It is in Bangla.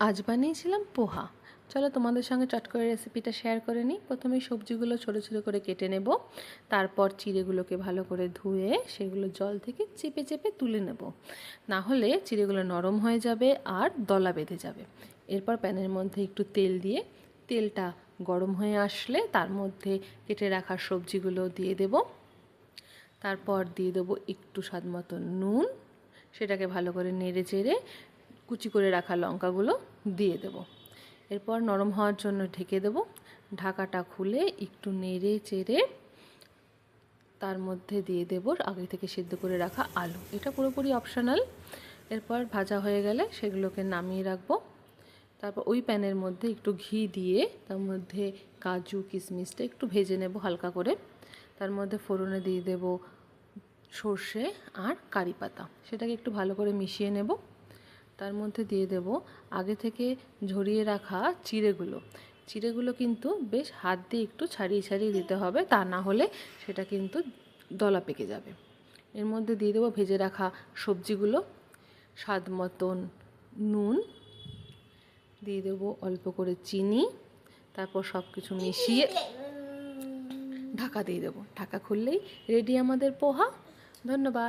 আজ বানিয়েছিলাম পোহা। চলো তোমাদের সঙ্গে চট করে রেসিপিটা শেয়ার করে নিই। প্রথমে সবজিগুলো ছোটো ছোটো করে কেটে নেব, তারপর চিড়েগুলোকে ভালো করে ধুয়ে সেগুলো জল থেকে চেপে চেপে তুলে নেব, না হলে চিড়েগুলো নরম হয়ে যাবে আর দলা বেঁধে যাবে। এরপর প্যানের মধ্যে একটু তেল দিয়ে তেলটা গরম হয়ে আসলে তার মধ্যে কেটে রাখা সবজিগুলো দিয়ে দেব। তারপর দিয়ে দেবো একটু স্বাদ মতো নুন, সেটাকে ভালো করে নেড়ে চেড়ে কুচি করে রাখা লঙ্কাগুলো দিয়ে দেব। এরপর নরম হওয়ার জন্য ঢেকে দেব। ঢাকাটা খুলে একটু নেড়ে চেড়ে তার মধ্যে দিয়ে দেব আগে থেকে সিদ্ধ করে রাখা আলু। এটা পুরোপুরি অপশনাল। এরপর ভাজা হয়ে গেলে সেগুলোকে নামিয়ে রাখবো। তারপর ওই প্যানের মধ্যে একটু ঘি দিয়ে তার মধ্যে কাজু কিশমিশটা একটু ভেজে নেব হালকা করে। তার মধ্যে ফোড়নে দিয়ে দেব সর্ষে আর কারি পাতা, সেটাকে একটু ভালো করে মিশিয়ে নেব। তার মধ্যে দিয়ে দেব আগে থেকে ঝরিয়ে রাখা চিড়েগুলো কিন্তু বেশ হাত দিয়ে একটু ছাড়িয়ে ছাড়িয়ে দিতে হবে, তা না হলে সেটা কিন্তু দলা পেকে যাবে। এর মধ্যে দিয়ে দেবো ভেজে রাখা সবজিগুলো, স্বাদ মতন নুন, দিয়ে দেবো অল্প করে চিনি। তারপর সব কিছু মিশিয়ে ঢাকা দিয়ে দেবো। ঢাকা খুললেই রেডি আমাদের পোহা। ধন্যবাদ।